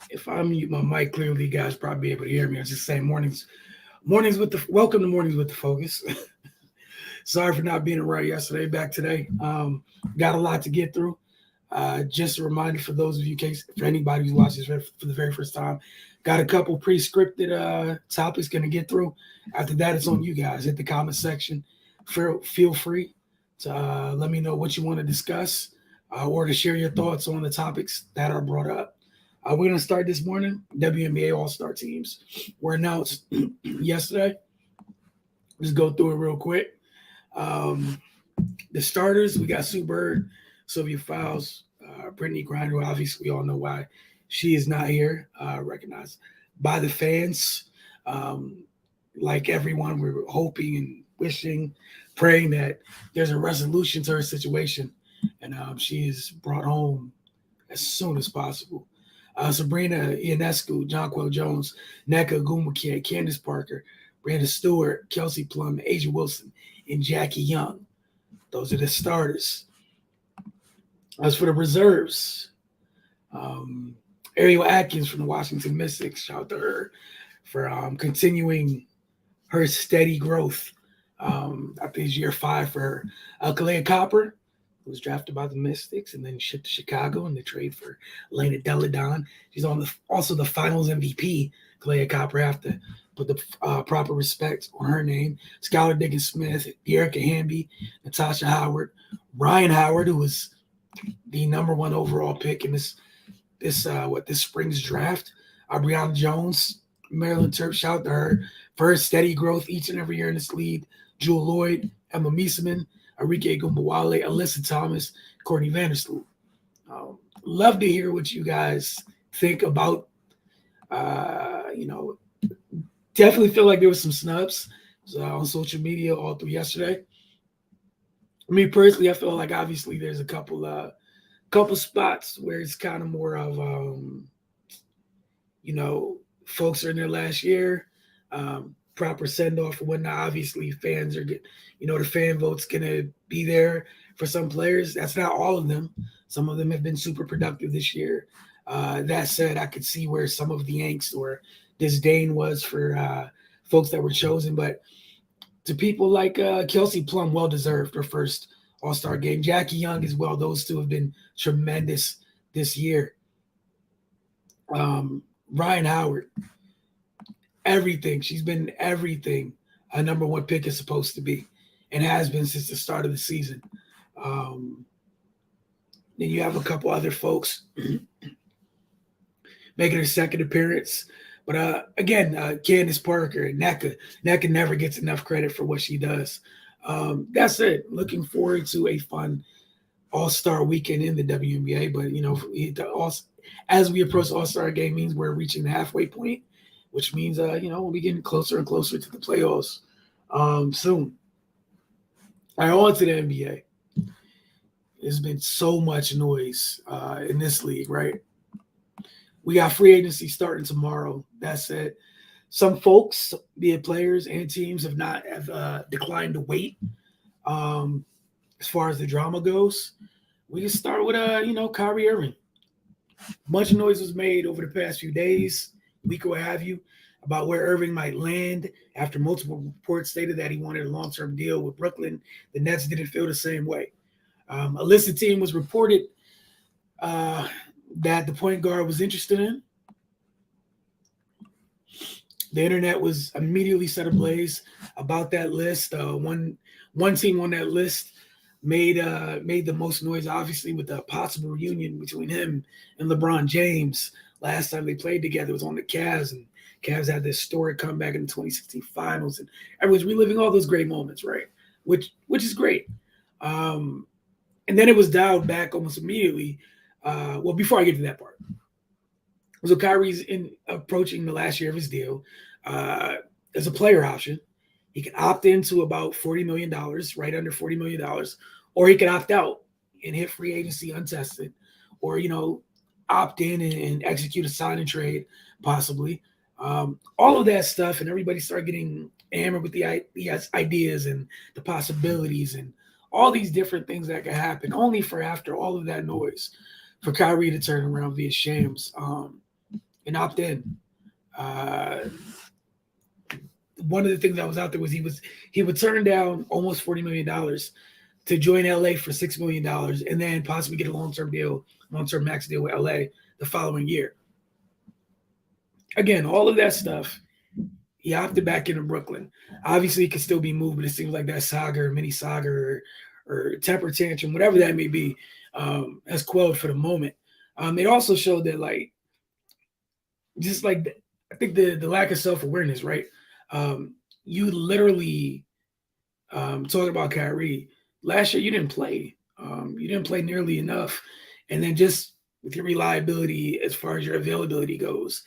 If I mute my mic clearly, you guys probably be able to hear me. I was just saying mornings with the welcome to mornings with the focus. Sorry for not being around yesterday. Back today. Got a lot to get through. Just a reminder for those of you, case for anybody who's watching this for the very first time, got a couple pre-scripted topics going to get through. After that, it's on you guys. Hit the comment section. Feel free to let me know what you want to discuss or to share your thoughts on the topics that are brought up. We're going to start this morning. WNBA All-Star teams were announced yesterday. Just go through it real quick. Um, the starters, we got Sue Bird, Sylvia Fowles, Brittany Griner. Obviously, we all know why she is not here, recognized by the fans. Um, like everyone, we're hoping and wishing, praying that there's a resolution to her situation and she is brought home as soon as possible. Sabrina Ionescu, Jonquel Jones, Nneka Ogwumike, Candace Parker, Brandon Stewart, Kelsey Plum, Asia Wilson, and Jackie Young. Those are the starters. As for the reserves, Ariel Atkins from the Washington Mystics, shout out to her for continuing her steady growth. I think it's year 5 for her. Kalea Copper was drafted by the Mystics and then shipped to Chicago in the trade for Elena Deladon. She's also the Finals MVP. Kalea Copper have to put the proper respect on her name. Skylar Diggins-Smith, Dearica Hamby, Natasha Howard, Ryan Howard, who was the number 1 overall pick in this spring's draft. Brianna Jones, Marilyn Turp, shout out to her for her steady growth each and every year in this league. Jewel Lloyd, Emma Mieseman, Arike Gumbawale, Alyssa Thomas, Courtney Vandersloot. Love to hear what you guys think about. Definitely feel like there was some snubs on social media all through yesterday. Me personally, I feel like obviously there's a couple spots where it's kind of more of folks are in their last year, proper send off or whatnot. Obviously, fans are the fan vote's gonna be there for some players. That's not all of them. Some of them have been super productive this year. That said, I could see where some of the angst or disdain was for folks that were chosen, but to people like Kelsey Plum, well deserved her first All-Star game. Jackie Young as well. Those two have been tremendous this year. Ryan Howard, everything. She's been everything a number 1 pick is supposed to be and has been since the start of the season. Then you have a couple other folks making her second appearance. But again, Candace Parker, Nneka never gets enough credit for what she does. That's it. Looking forward to a fun All-Star weekend in the WNBA. But, as we approach the All-Star game means we're reaching the halfway point, which means, we'll be getting closer and closer to the playoffs soon. All right, on to the NBA. There's been so much noise in this league, right? We got free agency starting tomorrow. That said, some folks, be it players and teams, have declined to wait. As far as the drama goes, we can start with Kyrie Irving. Much noise was made over the past few days, week or what have you, about where Irving might land after multiple reports stated that he wanted a long-term deal with Brooklyn. The Nets didn't feel the same way. A list of team was reported that the point guard was interested in. The internet was immediately set ablaze about that list. One team on that list made the most noise, obviously, with the possible reunion between him and LeBron James. Last time they played together was on the Cavs, and Cavs had this historic comeback in the 2016 finals, and everyone's reliving all those great moments, right? Which is great. And then it was dialed back almost immediately. Before I get to that part. So Kyrie's approaching the last year of his deal. As a player option, he can opt into about $40 million, right under $40 million, or he can opt out and hit free agency untested, or, opt in and execute a sign and trade, possibly. All of that stuff, and everybody started getting hammered with the ideas and the possibilities and all these different things that could happen, only for after all of that noise, for Kyrie to turn around via Shams and opt in. Uh, One of the things that was out there was he would turn down almost $40 million to join LA for $6 million and then possibly get a long term max deal with LA the following year. Again, all of that stuff. He opted back into Brooklyn. Obviously, he could still be moved, but it seems like that Saga or mini Saga or temper tantrum, whatever that may be, has quelled for the moment. It also showed that, like, just like I think the lack of self awareness, right? You literally talking about Kyrie last year. You didn't play. You didn't play nearly enough, and then just with your reliability as far as your availability goes,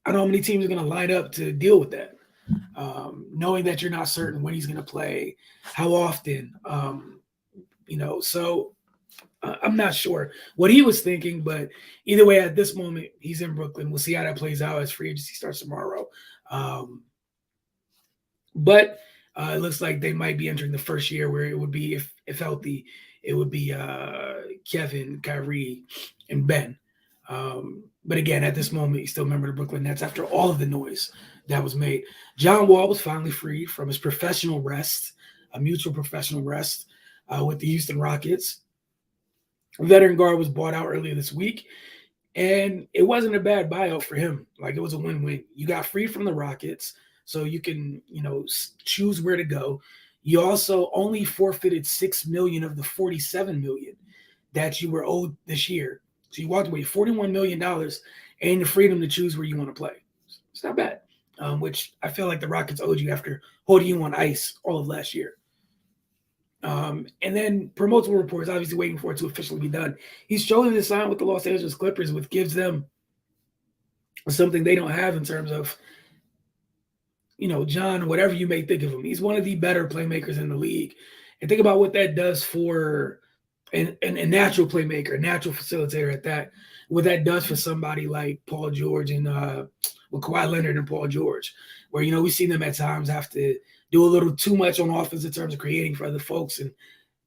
I don't know how many teams are going to line up to deal with that. Knowing that you're not certain when he's going to play, how often, so I'm not sure what he was thinking, but either way, at this moment, he's in Brooklyn. We'll see how that plays out as free agency starts tomorrow. But it looks like they might be entering the first year where it would be, if healthy, it would be Kevin, Kyrie, and Ben. But again, at this moment, he's still a member of the Brooklyn Nets after all of the noise that was made. John Wall was finally freed from his professional rest, a mutual professional rest with the Houston Rockets. A veteran guard was bought out earlier this week, and it wasn't a bad buyout for him. Like, it was a win-win. You got freed from the Rockets, so you can, choose where to go. You also only forfeited $6 million of the $47 million that you were owed this year. So you walked away $41 million and the freedom to choose where you want to play. It's not bad, which I feel like the Rockets owed you after holding you on ice all of last year. And then, per multiple reports, obviously waiting for it to officially be done, he's chosen to sign with the Los Angeles Clippers, which gives them something they don't have in terms of, John, whatever you may think of him. He's one of the better playmakers in the league. And think about what that does for a natural playmaker, a natural facilitator at that, what that does for somebody like Paul George and Kawhi Leonard and Paul George, where, we see them at times have to do a little too much on offense in terms of creating for other folks. And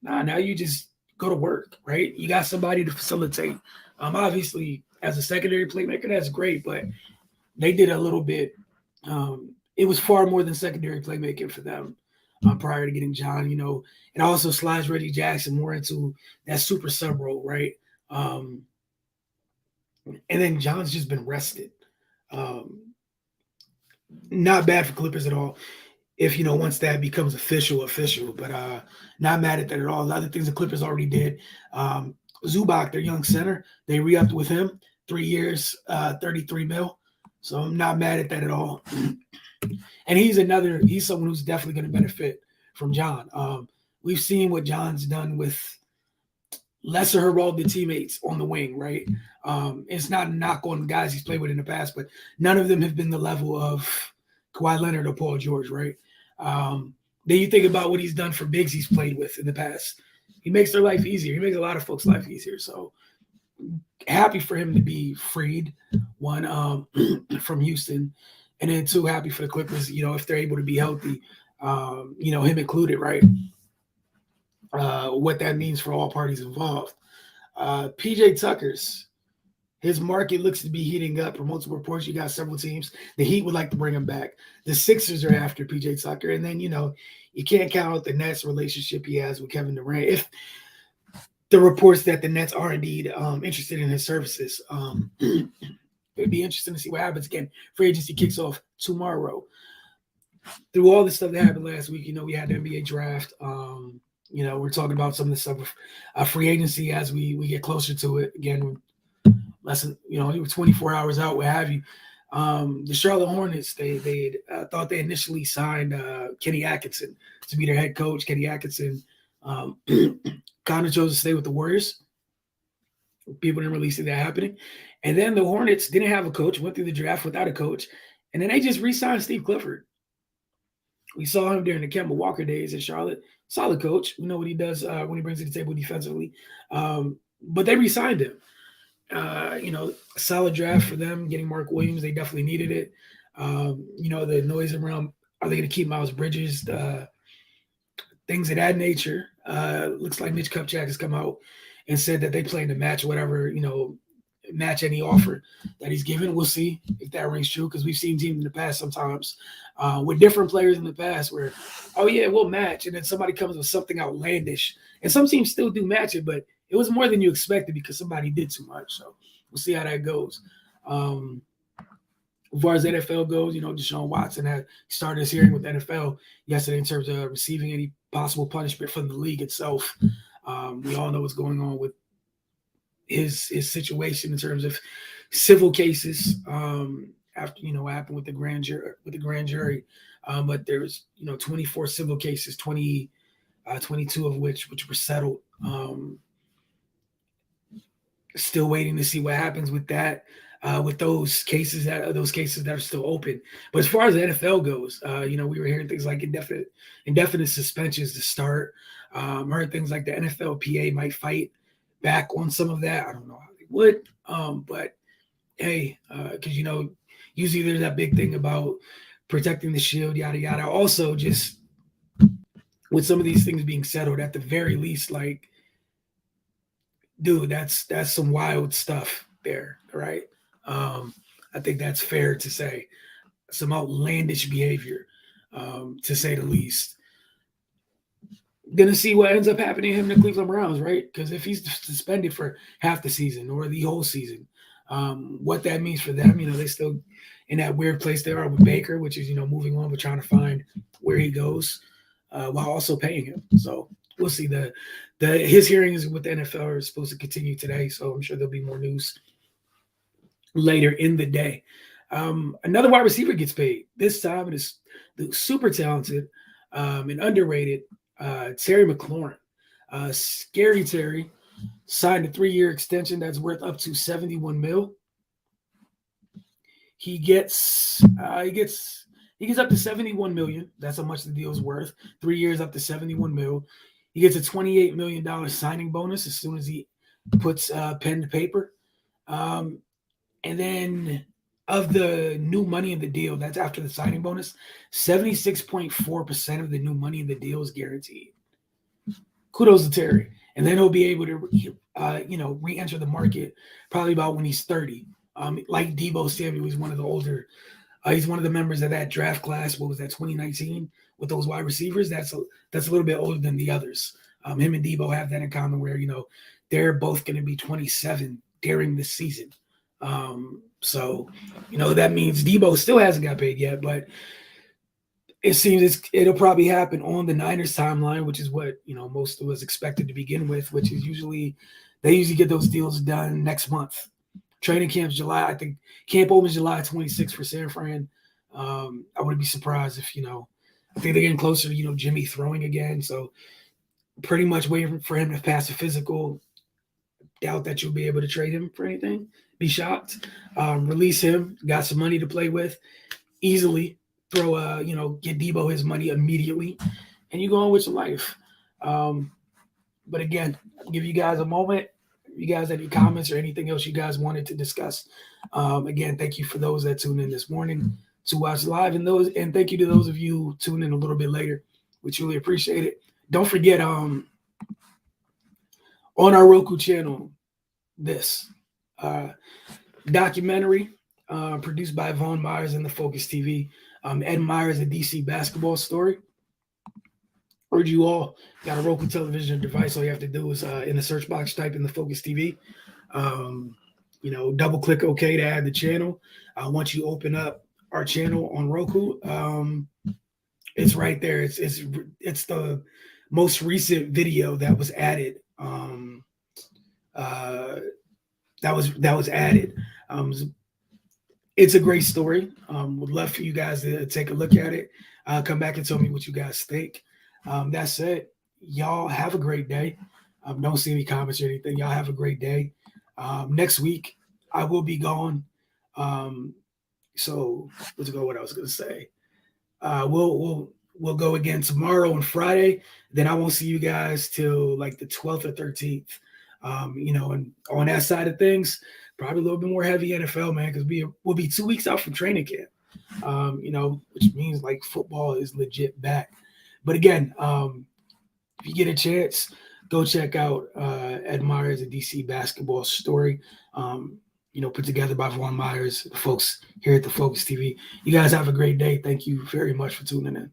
now you just go to work, right? You got somebody to facilitate. Obviously, as a secondary playmaker, that's great, but they did a little bit. It was far more than secondary playmaking for them prior to getting John, It also slides Reggie Jackson more into that super sub role, right? And then John's just been rested. Not bad for Clippers at all. If, once that becomes official, but not mad at that at all. The other things the Clippers already did. Zubac, their young center, they re-upped with him, 3 years, $33 million. So I'm not mad at that at all. And he's someone who's definitely going to benefit from John. We've seen what John's done with lesser heroic teammates on the wing, right? It's not a knock on the guys he's played with in the past, but none of them have been the level of Kawhi Leonard or Paul George, right? Then you think about what he's done for bigs he's played with in the past. He makes their life easier. He makes a lot of folks' life easier. So happy for him to be freed, one, from Houston. And then two, happy for the Clippers, if they're able to be healthy, him included, right? What that means for all parties involved. PJ Tucker's, his market looks to be heating up. From multiple reports, you got several teams. The Heat would like to bring him back. The Sixers are after PJ Tucker. And then, you can't count out the Nets relationship he has with Kevin Durant. If the reports that the Nets are indeed interested in his services, it'd be interesting to see what happens. Again, free agency kicks off tomorrow. Through all the stuff that happened last week, we had the NBA draft. We're talking about some of the stuff of free agency as we get closer to it. Again, less than, we were 24 hours out, what have you. The Charlotte Hornets, they thought they initially signed Kenny Atkinson to be their head coach. Kenny Atkinson kind of chose to stay with the Warriors. People didn't really see that happening. And then the Hornets didn't have a coach, went through the draft without a coach, and then they just re-signed Steve Clifford. We saw him during the Kemba Walker days in Charlotte. Solid coach. We know what he does when he brings to the table defensively. But they re-signed him. A solid draft for them, getting Mark Williams. They definitely needed it. The noise around, are they going to keep Miles Bridges? Things of that nature. Looks like Mitch Kupchak has come out and said that they plan to match whatever, match any offer that he's given. We'll see if that rings true, because we've seen teams in the past sometimes with different players in the past where, oh yeah, we'll match, and then somebody comes with something outlandish, and some teams still do match it, but it was more than you expected because somebody did too much. So we'll see how that goes. As far as NFL goes, Deshaun Watson had started his hearing with NFL yesterday in terms of receiving any possible punishment from the league itself. We all know what's going on with his situation in terms of civil cases after what happened with the grand jury. But there's 24 civil cases, 22 of which were settled. Still waiting to see what happens with that. With those cases that are still open. But as far as the NFL goes, we were hearing things like indefinite suspensions to start. Heard things like the NFLPA might fight back on some of that. I don't know how they would, but hey, because usually there's that big thing about protecting the shield, yada yada. Also, just with some of these things being settled, at the very least, like, dude, that's some wild stuff there, right? I think that's fair to say. Some outlandish behavior, to say the least. Gonna see what ends up happening to him in the Cleveland Browns, right? Because if he's suspended for half the season or the whole season, what that means for them, they still in that weird place they are with Baker, which is moving on but trying to find where he goes, while also paying him. So we'll see. His hearings with the NFL are supposed to continue today, so I'm sure there'll be more news later in the day. Another wide receiver gets paid. This time it is the super talented and underrated Terry McLaurin. Scary Terry signed a 3-year extension that's worth up to $71 million. He gets up to $71 million. That's how much the deal is worth. 3 years up to $71 million. He gets a $28 million signing bonus as soon as he puts pen to paper. And then of the new money in the deal, that's after the signing bonus, 76.4% of the new money in the deal is guaranteed. Kudos to Terry. And then he'll be able to, re-enter the market probably about when he's 30. Like Deebo Samuel, he's one of the older, he's one of the members of that draft class. What was that, 2019? With those wide receivers, that's a little bit older than the others. Him and Deebo have that in common where, they're both going to be 27 during this season. So that means Deebo still hasn't got paid yet, but it seems it'll probably happen on the Niners timeline, which is what most of us expected to begin with, which is they usually get those deals done next month. Training camp's July. I think camp opens July 26th for San Fran. I wouldn't be surprised if I think they're getting closer to Jimmy throwing again, so pretty much waiting for him to pass a physical. Doubt that you'll be able to trade him for anything. Be shocked. Release him. Got some money to play with. Easily throw get Deebo his money immediately, and you go on with your life. But again, I'll give you guys a moment. If you guys have any comments or anything else you guys wanted to discuss, again, thank you for those that tuned in this morning to watch live, and thank you to those of you who tune in a little bit later. We truly appreciate it. Don't forget, on our Roku channel, this documentary produced by Vaughn Myers and the Focus TV. Ed Myers, a DC basketball story. Urge you all, got a Roku television device. All you have to do is in the search box, type in the Focus TV. Double click OK to add the channel. Once you open up our channel on Roku, it's right there. It's the most recent video that was added. That was added. It's a great story. Would love for you guys to take a look at it. Come back and tell me what you guys think. That said, y'all have a great day. Don't see any comments or anything. Y'all have a great day. Next week I will be gone. So let's go. What I was gonna say. We'll go again tomorrow and Friday. Then I won't see you guys till like the 12th or 13th. And on that side of things, probably a little bit more heavy NFL, man, because we'll be 2 weeks out from training camp. Which means like football is legit back. But again, if you get a chance, go check out Ed Myers, a DC basketball story. put together by Vaughn Myers, the folks here at the Focus TV. You guys have a great day. Thank you very much for tuning in.